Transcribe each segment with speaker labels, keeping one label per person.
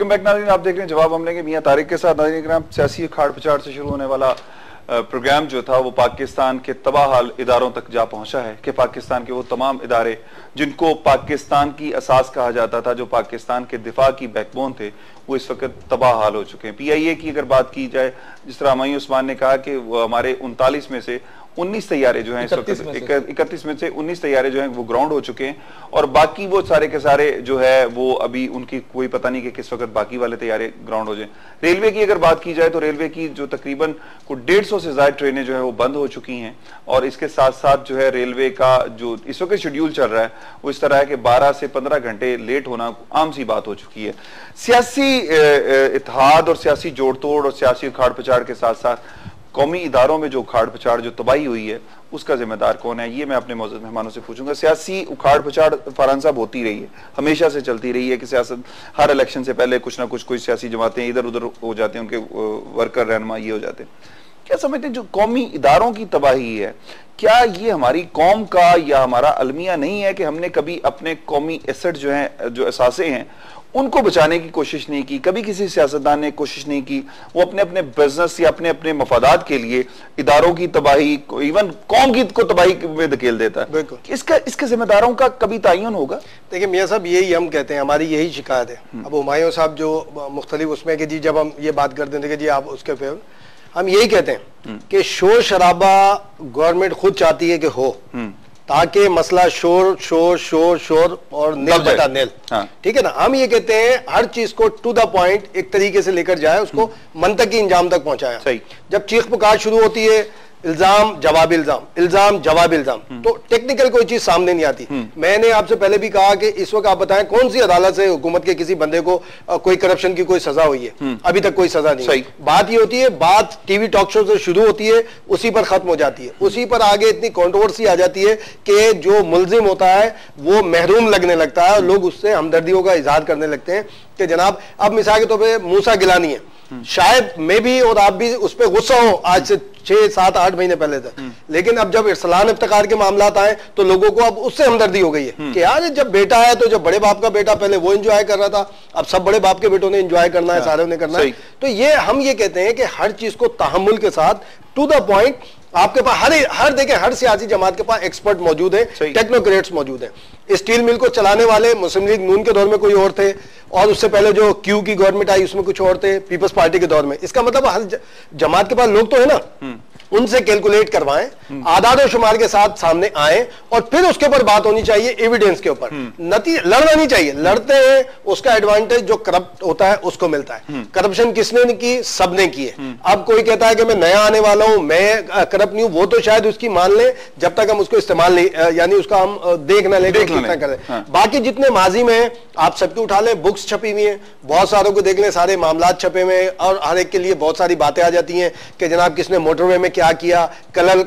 Speaker 1: Welcome back नाज़रीन, आप देख रहे हैं जवाब हम लेंगे मियां तारिक के साथ। नाज़रीन इकराम, सियासी उखाड़ पछाड़ से शुरू होने वाला प्रोग्राम जो था वो पाकिस्तान के तबाहाल इदारों तक जा पहुंचा है कि पाकिस्तान के वो तमाम इदारे जिनको पाकिस्तान की असास कहा जाता था, जो पाकिस्तान के दिफा की बैकबोन थे, वो इस वक्त तबाहाल हो चुके हैं। PIA की अगर बात की जाए, जिस तरह हमायूं उस्मान ने कहा कि हमारे 39 में से 19 तैयारे जो हैं इस वक्त 31 में से 19 तैयारे जो हैं वो ग्राउंड हो चुके हैं, और बाकी वो सारे के सारे जो है वो अभी उनकी कोई पता नहीं कि किस वक्त बाकी वाले तैयारे ग्राउंड हो जाएं। रेलवे की अगर बात की जाए तो रेलवे की जो तकरीबन 150 से ज्यादा ट्रेनें जो है वो बंद हो चुकी हैं, और इसके साथ साथ जो है रेलवे का जो इस वक्त शेड्यूल चल रहा है वो इस तरह है कि 12 से 15 घंटे लेट होना आम सी बात हो चुकी है। सियासी इत्तेहाद और सियासी जोड़ तोड़ और सियासी उखाड़ पछाड़ के साथ साथ कौमी इदारों में जो उखाड़ पछाड़, जो तबाही हुई है, उसका जिम्मेदार कौन है, ये मैं अपने मौजूद मेहमानों से पूछूंगा। सियासी उखाड़ पछाड़ फरहान साहब होती रही है, हमेशा से चलती रही है कि सियासत हर इलेक्शन से पहले कुछ ना कुछ कोई सियासी जमातें इधर उधर हो जाते हैं, उनके वर्कर रहनुमा ये हो जाते हैं। क्या समझते हैं जो कौमी इदारों की तबाही है, क्या ये हमारी कौम का या हमारा अलमिया नहीं है कि हमने कभी अपने कौमी एसेट जो हैं, जो असासे हैं, उनको बचाने की कोशिश नहीं की? कभी किसी सियासतदान ने कोशिश नहीं की, वो अपने अपने बिजनेस या अपने अपने मफादात के लिए इदारों की तबाही, इवन कौम की को तबाही में धकेल देता है। इसके जिम्मेदारों का कभी तयन होगा?
Speaker 2: देखिए मियाँ साहब, यही हम कहते हैं, हमारी यही शिकायत है। अब हुमायूं साहब जो मुख्तलिफ उसमें कि जी जब हम ये बात करते थे कि जी आप उसके फेवर, हम यही कहते हैं कि शोर शराबा गवर्नमेंट खुद चाहती है कि हो, ताकि मसला शोर शोर शोर शोर और नेल बटा नेल, ठीक है ना। हम ये कहते हैं हर चीज को टू द पॉइंट एक तरीके से लेकर जाए, उसको मंतकी इंजाम तक पहुंचाया।
Speaker 1: सही।
Speaker 2: जब चीख पुकार शुरू होती है, इल्जाम जवाब इल्जाम, इल्जाम जवाब इल्जाम, तो टेक्निकल कोई चीज सामने नहीं आती। मैंने आपसे पहले भी कहा कि इस वक्त आप बताएं कौन सी अदालत से हुकूमत के किसी बंदे को कोई करप्शन की कोई सजा हुई है? अभी तक कोई सजा नहीं। बात ये होती है, बात टीवी टॉक शो से शुरू होती है, उसी पर खत्म हो जाती है, उसी पर आगे इतनी कंट्रोवर्सी आ जाती है कि जो मुल्जिम होता है वो महरूम लगने लगता है, और लोग उससे हमदर्दियों का इजहार करने लगते हैं कि जनाब अब मिसाल के तौर पर मूसा गिलानी है, शायद मैं भी और आप भी उस पर गुस्सा हो आज से 6, 7, 8 महीने पहले तक, लेकिन अब जब इरसलान इफ्तिकार के मामलात आए तो लोगों को अब उससे हमदर्दी हो गई है कि यार जब बेटा है तो जब बड़े बाप का बेटा पहले वो एंजॉय कर रहा था, अब सब बड़े बाप के बेटों ने एंजॉय करना है, सारे ने करना है। तो ये हम ये कहते हैं कि हर चीज को तहम्मुल के साथ टू द पॉइंट, आपके पास हर देखें हर सियासी जमात के पास एक्सपर्ट मौजूद है, टेक्नोक्रेट्स मौजूद है। स्टील मिल को चलाने वाले मुस्लिम लीग नून के दौर में कोई और थे, और उससे पहले जो क्यू की गवर्नमेंट आई उसमें कुछ और थे, पीपल्स पार्टी के दौर में। इसका मतलब हर जमात के पास लोग तो है ना, उनसे कैलकुलेट करवाएं, आदाद शुमार के साथ सामने आए, और फिर उसके ऊपर बात होनी चाहिए एविडेंस के ऊपर। लड़ना नहीं चाहिए, लड़ते हैं उसका एडवांटेज जो करप्ट होता है उसको मिलता है। करप्शन किसने की? सबने की है। अब कोई कहता है कि मैं नया आने वाला हूं, मैं करप्ट नहीं हूं, वो तो शायद उसकी मान ले जब तक हम उसको इस्तेमाल नहीं, यानी उसका हम देख ना लेकर कितना करें। बाकी जितने माजी में आप सबकी उठा लें, बुक्स छपी हुई हैं, बहुत सारों को देख लें, सारे मामलात छपे हुए हैं, और हर एक के लिए बहुत सारी बातें आ जाती हैं कि जनाब किसने मोटरवे में क्या किया, कलर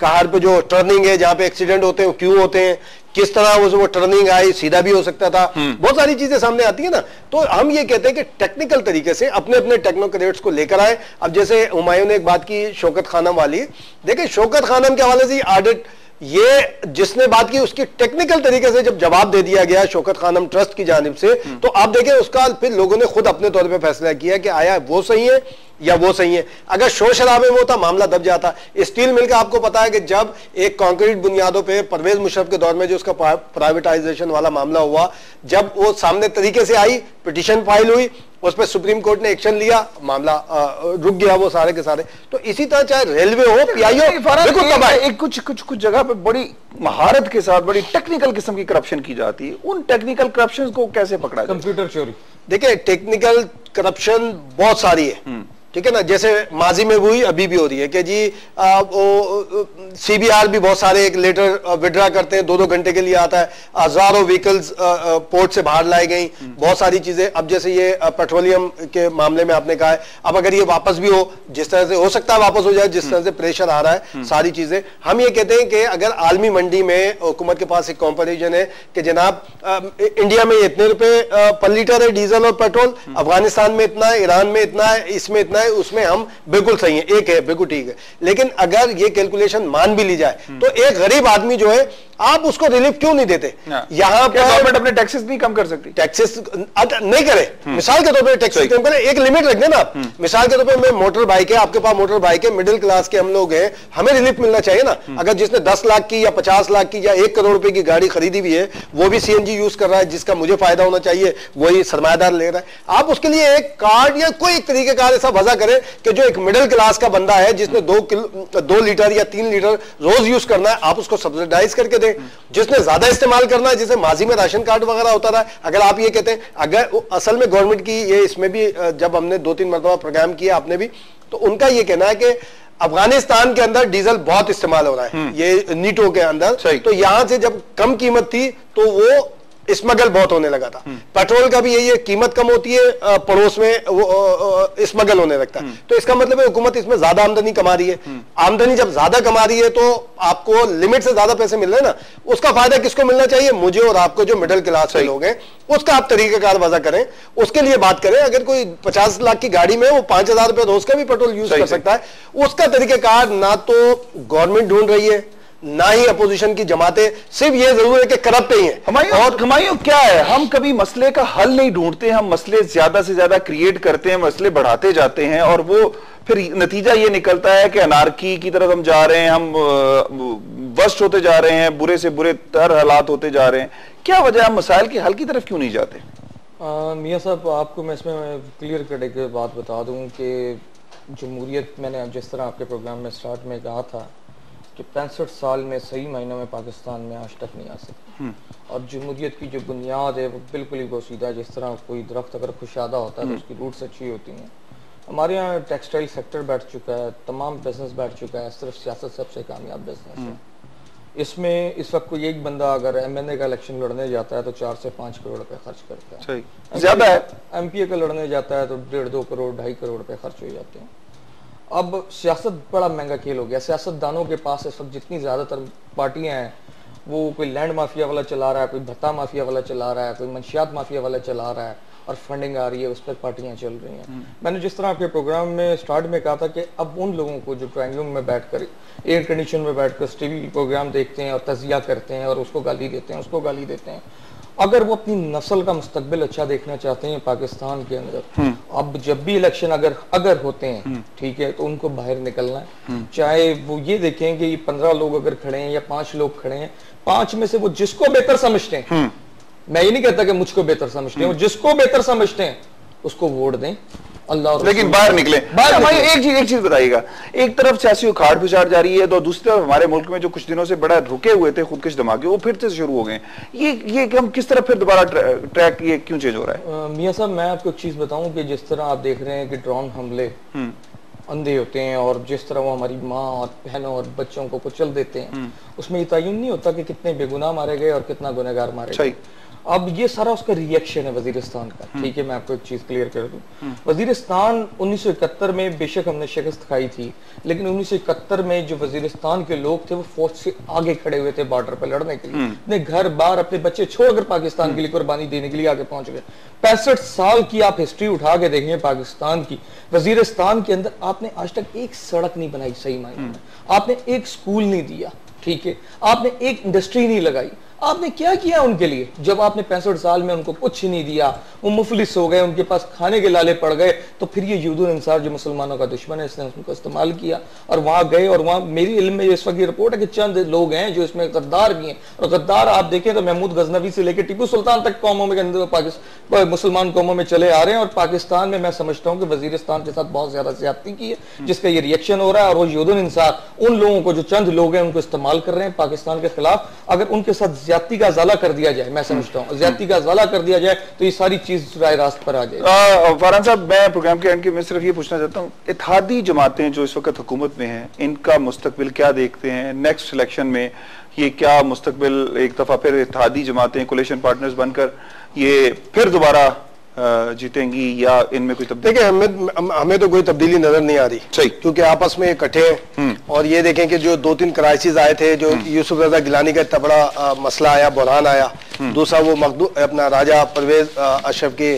Speaker 2: कहार पे जो टर्निंग है जहां पे एक्सीडेंट होते हैं क्यों होते हैं, किस तरह वो टर्निंग आई, सीधा भी हो सकता था, बहुत सारी चीजें सामने आती है ना। तो हम ये कहते हैं कि टेक्निकल तरीके से अपने अपने टेक्नोक्रेट्स को लेकर आए। अब जैसे हुमायूं ने एक बात की शौकत खानम वाली, देखिए शौकत खानम के हवाले से ऑडिट, ये जिसने बात की उसकी टेक्निकल तरीके से जब जवाब दे दिया गया शौकत खानम ट्रस्ट की जानिब से, तो आप देखें उसका फिर लोगों ने खुद अपने तौर पे फैसला किया कि आया वो सही है या वो सही है। अगर शोर शराबे में होता मामला दब जाता। स्टील मिल का आपको पता है कि जब एक कंक्रीट बुनियादों पे परवेज मुशर्रफ के दौर में जो उसका प्राइवेटाइजेशन वाला मामला हुआ, जब वो सामने तरीके से आई, पिटीशन फाइल हुई, उस पर सुप्रीम कोर्ट ने एक्शन लिया, मामला रुक गया वो सारे के सारे। तो इसी तरह चाहे रेलवे हो, पीआईओ,
Speaker 1: कुछ जगह पे बड़ी महारत के साथ बड़ी टेक्निकल किस्म की करप्शन की जाती है, उन टेक्निकल करप्शन को कैसे पकड़ा जाए?
Speaker 2: कंप्यूटर चोरी, देखिए टेक्निकल करप्शन बहुत सारी है, ठीक है ना। जैसे माजी में हुई, अभी भी हो रही है कि जी सीबीआर भी बहुत सारे एक लेटर विड्रा करते हैं, 2-2 घंटे के लिए आता है, हजारों व्हीकल्स पोर्ट से बाहर लाई गई, बहुत सारी चीजें। अब जैसे ये पेट्रोलियम के मामले में आपने कहा है, अब अगर ये वापस भी हो, जिस तरह से हो सकता है वापस हो जाए, जिस तरह से प्रेशर आ रहा है, सारी चीजें हम ये कहते हैं कि अगर आलमी मंडी में हुकूमत के पास एक कॉम्पेटिशन है कि जनाब इंडिया में इतने रुपए पर लीटर है डीजल और पेट्रोल, अफगानिस्तान में इतना है, ईरान में इतना है, इसमें इतना जितना है उसमें हम बिल्कुल सही है, एक है बिल्कुल ठीक है। लेकिन अगर ये कैलकुलेशन मान भी ली जाए तो एक गरीब आदमी जो है आप उसको रिलीफ क्यों नहीं देते? यहाँ पर
Speaker 1: गवर्नमेंट अपने टैक्सेस नहीं कम कर सकती?
Speaker 2: टैक्सेस नहीं करे, मिसाल के तौर पर टैक्सेस कम करे, एक लिमिट रख देना आप। मिसाल के तौर पर मैं मोटर बाइक है, आपके पास मोटर बाइक है, मिडिल क्लास के हम लोग हैं, हमें रिलीफ मिलना चाहिए ना। अगर जिसने 10 लाख की या 50 लाख की या 1 करोड़ रुपए की गाड़ी खरीदी भी है, वो भी सीएनजी यूज कर रहा है, जिसका मुझे फायदा होना चाहिए वही सरमायादार ले रहा है। आप उसके लिए एक कार्ड या कोई एक तरीके का ऐसा वजह करें कि जो एक मिडिल क्लास का बंदा है जिसने 2 लीटर या 3 लीटर रोज यूज करना है, आप उसको सब्सिडाइज करके दें। जिसने ज्यादा इस्तेमाल करना है, जैसे माजी में राशन कार्ड वगैरह होता था, अगर आप ये कहते हैं, अगर असल में गवर्नमेंट की ये इसमें भी जब हमने 2-3 मरतबा प्रोग्राम किया आपने भी, तो उनका ये कहना है कि अफगानिस्तान के अंदर डीजल बहुत इस्तेमाल हो रहा है, ये नीटो के अंदर, तो यहां से जब कम कीमत थी तो वो स्मगल बहुत होने लगा था। पेट्रोल का भी यही है, कीमत कम होती है, पड़ोस में वो स्मगल होने लगता है। तो इसका मतलब है हुकूमत इसमें ज्यादा आमदनी कमा रही है। आमदनी जब ज्यादा कमा रही है तो आपको लिमिट से ज्यादा पैसे मिल रहे हैं ना, उसका फायदा किसको मिलना चाहिए? मुझे और आपको, जो मिडिल क्लास के लोग हैं। उसका आप तरीकेकार वजह करें, उसके लिए बात करें। अगर कोई 50 लाख की गाड़ी में वो 5,000 रुपए रोज का भी पेट्रोल यूज कर सकता है, उसका तरीकेकार ना तो गवर्नमेंट ढूंढ रही है, ना ही अपोजिशन की जमातें, सिर्फ ये जरूर है कि करप्ट ही है।
Speaker 1: और हमायूं क्या है, हम कभी मसले का हल नहीं ढूंढते, हम मसले ज्यादा से ज्यादा क्रिएट करते हैं, मसले बढ़ाते जाते हैं और वो फिर नतीजा ये निकलता है कि अनार्की की तरफ हम जा रहे हैं, हम वर्स्ट होते जा रहे हैं, बुरे से बुरे तर हालात होते जा रहे हैं। क्या वजह, हम मसाइल के हल की तरफ क्यों नहीं जाते?
Speaker 3: मियां साहब, आपको मैं इसमें क्लियर कट एक बात बता दूं कि जमहूरियत, मैंने जिस तरह आपके प्रोग्राम में स्टार्ट में कहा था कि 65 साल में सही मायनों में पाकिस्तान में आज तक नहीं आ सकती, और जमहूरियत की जो बुनियाद है वो बिल्कुल ही बोसीदा। जिस तरह कोई दरख्त अगर खुशादा होता है तो उसकी रूट्स अच्छी होती हैं। हमारे यहाँ टेक्सटाइल सेक्टर बैठ चुका है, तमाम बिजनेस बैठ चुका है, सिर्फ सियासत सबसे कामयाब बिजनेस है। इसमें इस वक्त कोई एक बंदा अगर एमएनए का इलेक्शन लड़ने जाता है तो 4 से 5 करोड़ रुपए खर्च करता है।
Speaker 1: ज्यादा है।
Speaker 3: एमपीए का लड़ने जाता है तो 1.5-2 करोड़ 2.5 करोड़ रुपए खर्च हो जाते हैं। अब सियासत बड़ा महंगा खेल हो गया। सियासतदानों के पास इस वक्त जितनी ज्यादातर पार्टियां हैं, वो कोई लैंड माफिया वाला चला रहा है, कोई भत्ता माफिया वाला चला रहा है, कोई मंशियात माफिया वाला चला रहा है, और फंडिंग आ रही है, उस पर पार्टियां चल रही हैं। मैंने जिस तरह आपके प्रोग्राम में स्टार्ट में कहा था कि अब उन लोगों को जो ड्राइंग रूम में बैठकर, एयर कंडीशन में बैठकर टीवी प्रोग्राम देखते हैं और तजिया करते हैं और उसको गाली देते हैं, उसको गाली देते हैं, अगर वो अपनी नस्ल का मुस्तकबिल अच्छा देखना चाहते हैं पाकिस्तान के अंदर, अब जब भी इलेक्शन अगर होते हैं, ठीक है, तो उनको बाहर निकलना है। चाहे वो ये देखें कि 15 लोग अगर खड़े हैं या 5 लोग खड़े हैं, 5 में से वो जिसको बेहतर समझते हैं, मैं ये नहीं कहता कि मुझको बेहतर समझते हैं, वो जिसको बेहतर समझते हैं उसको वोट दें, अल्लाह। लेकिन
Speaker 1: बाहर निकले। एक चीज बताइएगा, एक तरफ सियासी उखाड़ पिछाड़ जा रही है, तो दूसरी तरफ हमारे मुल्क में जो कुछ दिनों से बड़ा रुके हुए थे खुदकश धमाके, वो फिर से शुरू हो गए। ये हम किस तरह फिर दोबारा ट्रैक ये क्यों चेंज हो रहा है?
Speaker 3: मियां साहब, मैं आपको एक चीज बताऊं कि जिस तरह आप देख रहे हैं कि ड्रोन हमले अंधे होते हैं और जिस तरह वो हमारी माँ और बहनों और बच्चों को कुचल देते हैं, उसमें ये तयन नहीं होता कि कितने बेगुनाह मारे गए और कितना गुनहगार मारे गए। अब ये सारा उसका रिएक्शन है वजीरिस्तान का, ठीक है। मैं आपको एक चीज क्लियर कर दूं, वजीरिस्तान 1971 में बेशक हमने शिकस्त खाई थी, लेकिन 1971 में जो वजीरिस्तान के लोग थे वो फौज से आगे खड़े हुए थे बॉर्डर पर लड़ने के लिए, अपने घर बार अपने बच्चे छोड़कर पाकिस्तान के लिए कुर्बानी देने के लिए आगे पहुंच गए। 65 साल की आप हिस्ट्री उठा के देखें पाकिस्तान की, वजीरिस्तान के अंदर आपने आज तक एक सड़क नहीं बनाई सही मायने में, आपने एक स्कूल नहीं दिया, ठीक है, आपने एक इंडस्ट्री नहीं लगाई। आपने क्या किया उनके लिए? जब आपने 65 साल में उनको कुछ नहीं दिया, वो मुफलिस हो गए, उनके पास खाने के लाले पड़ गए, तो फिर ये यूदुल इंसार जो मुसलमानों का दुश्मन है, इसने उनको इस्तेमाल किया और वहां गए। और वहां मेरी इल्म में इस वक्त रिपोर्ट है कि चंद लोग हैं जो इसमें गद्दार भी हैं, और गद्दार आप देखें तो महमूद गजनवी से लेकर टीपू सुल्तान तक कौमों में मुसलमान कौमों में चले आ रहे हैं। और पाकिस्तान में मैं समझता हूँ कि वजीरिस्तान के साथ बहुत ज्यादा ज्यादती की है, जिसका ये रिएक्शन हो रहा है। और वो यूदुल इंसार उन लोगों को, जो चंद लोग हैं, उनको इस्तेमाल कर रहे हैं पाकिस्तान के खिलाफ। अगर उनके साथ ज्यादती का अजाला कर दिया जाए, मैं समझता हूं ज्यादती का अजाला कर दिया जाए, तो ये सारी चीज राय रास्त पर आ जाए।
Speaker 1: फरहान साहब, मैं प्रोग्राम के एंड में सिर्फ ये पूछना चाहता हूं, इत्तेहादी जमातें जो इस वक्त हुकूमत में हैं, इनका मुस्तकबिल क्या देखते हैं? नेक्स्ट इलेक्शन में ये क्या मुस्तकबिल, एक दफा फिर इत्तेहादी जमातें कोलिशन पार्टनर्स बनकर ये फिर दोबारा जीतेंगी या इनमें कोई तब्दीली?
Speaker 2: देखिए, हमें तो कोई तब्दीली नजर नहीं आ रही, सही, क्योंकि आपस में इकट्ठे हैं। और ये देखें कि जो 2-3 क्राइसिस आए थे, जो यूसुफ रजा गिलानी का इतना बड़ा मसला आया, बुरहान आया, दूसरा वो अपना राजा परवेज अशरफ के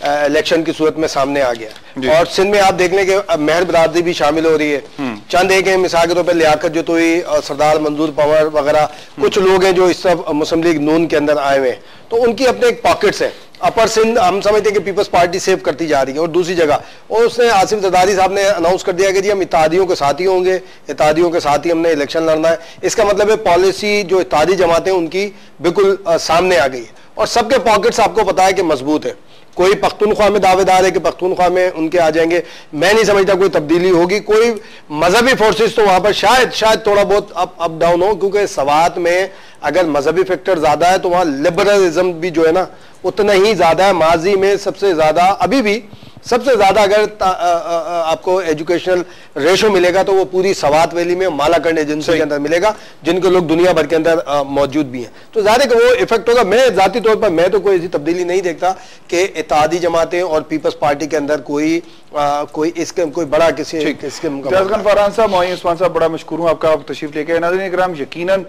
Speaker 2: इलेक्शन की सूरत में सामने आ गया। और सिंध में आप देख लें कि मेहर बरादरी भी शामिल हो रही है। चंद एक मिसाल के तौर पर लियाकत जतोई और सरदार मंजूर पंवर वगैरह कुछ लोग हैं जो इस सब मुस्लिम लीग नून के अंदर आए हुए हैं, तो उनकी अपने एक पॉकेट्स हैं। अपर सिंध हम समझते हैं कि पीपल्स पार्टी सेव करती जा रही है। और दूसरी जगह और उसने आसिफ जरदारी साहब ने अनाउंस कर दिया कि जी हम इत्तेहादियों के साथ ही होंगे, इत्तेहादियों के साथ ही हमने इलेक्शन लड़ना है। इसका मतलब है पॉलिसी जो इत्तेहादी जमातें उनकी बिल्कुल सामने आ गई है और सबके पॉकेट्स आपको पता है कि मजबूत है। कोई पख्तूनख्वा में दावेदार है कि पख्तूनख्वा में उनके आ जाएंगे, मैं नहीं समझता कोई तब्दीली होगी। कोई मजहबी फोर्सेस तो वहां पर शायद थोड़ा बहुत अप डाउन हो, क्योंकि सवात में अगर मजहबी फैक्टर ज्यादा है तो वहां लिबरलिज्म भी जो है ना उतना ही ज्यादा है। माजी में सबसे ज्यादा, अभी भी सबसे ज्यादा अगर आपको एजुकेशनल रेशो मिलेगा तो वो पूरी सवात वैली में मालाकंड एजेंसी के अंदर मिलेगा, जिनके लोग दुनिया भर के अंदर मौजूद भी हैं। तो ज़ाहिर है कि वो इफेक्ट होगा। मैं जाती तौर पर मैं तो कोई ऐसी तब्दीली नहीं देखता कि इत्तेहादी जमातें और पीपल्स पार्टी के अंदर कोई बड़ा किसी
Speaker 1: फरहान साहब, मोइन उस्मान साहब, बड़ा मशकूर हूँ आपका तशरीफ लेके। नाज़रीन इकराम, यकीनन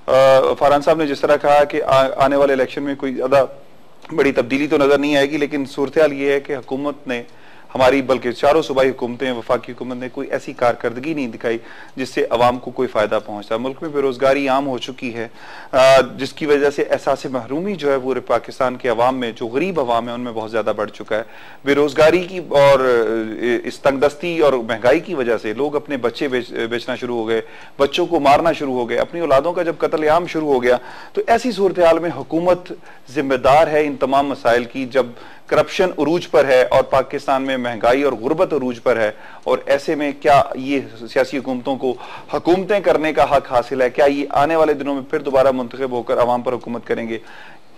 Speaker 1: फरहान साहब ने जिस तरह कहा कि आने वाले इलेक्शन में कोई ज़्यादा बड़ी तब्दीली तो नजर नहीं आएगी, लेकिन सूरत हाल ये है कि हुकूमत ने हमारी, बल्कि चारों सूबाई हुकूमतें, वफाकी हुकूमत ने कोई ऐसी कारकर्दगी नहीं दिखाई जिससे अवाम को कोई फायदा पहुंचता। मुल्क में बेरोजगारी आम हो चुकी है, जिसकी वजह से एहसास महरूमी जो है पूरे पाकिस्तान के अवाम में, जो गरीब अवाम है उनमें बहुत ज्यादा बढ़ चुका है। बेरोजगारी की और इस तंगदस्ती और महंगाई की वजह से लोग अपने बच्चे बेचना शुरू हो गए, बच्चों को मारना शुरू हो गए, अपनी औलादों का जब कत्लेआम शुरू हो गया तो ऐसी सूरत हाल में हुकूमत जिम्मेदार है इन तमाम मसाइल की। जब करप्शन उरूज पर है और पाकिस्तान में महंगाई और गुर्बत उरूज पर है, और ऐसे में क्या ये सियासी हुकूमतों को हुकूमतें करने का हक हासिल है? क्या ये आने वाले दिनों में फिर दोबारा मुंतखब होकर अवाम पर हुकूमत करेंगे?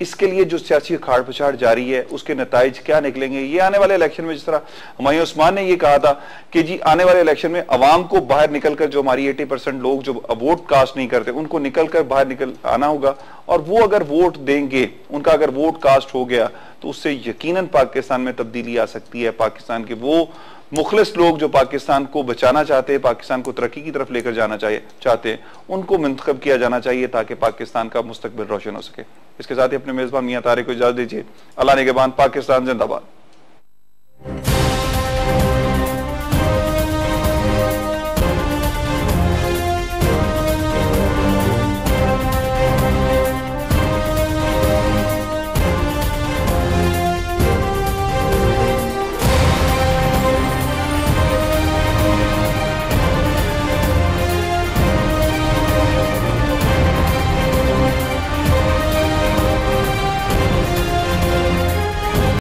Speaker 1: इसके लिए जो सियासी खाड़ पछाड़ जारी है उसके नताइज क्या निकलेंगे? ये आने वाले इलेक्शन में, जिस तरह मोइन उस्मान ने ये कहा था कि जी आने वाले इलेक्शन में अवाम को बाहर निकलकर, जो हमारी 80% लोग जो वोट कास्ट नहीं करते उनको निकलकर बाहर निकल आना होगा, और वो अगर वोट देंगे, उनका अगर वोट कास्ट हो गया तो उससे यकीनन पाकिस्तान में तब्दीली आ सकती है। पाकिस्तान के वो मुखलिस लोग जो पाकिस्तान को बचाना चाहते हैं, पाकिस्तान को तरक्की की तरफ लेकर जाना चाहते हैं, उनको मुंतखब किया जाना चाहिए ताकि पाकिस्तान का मुस्तकबिल रोशन हो सके। इसके साथ ही अपने मेजबान मियां तारिक को इजाजत दीजिए। अल्लाह निगहबान। पाकिस्तान जिंदाबाद।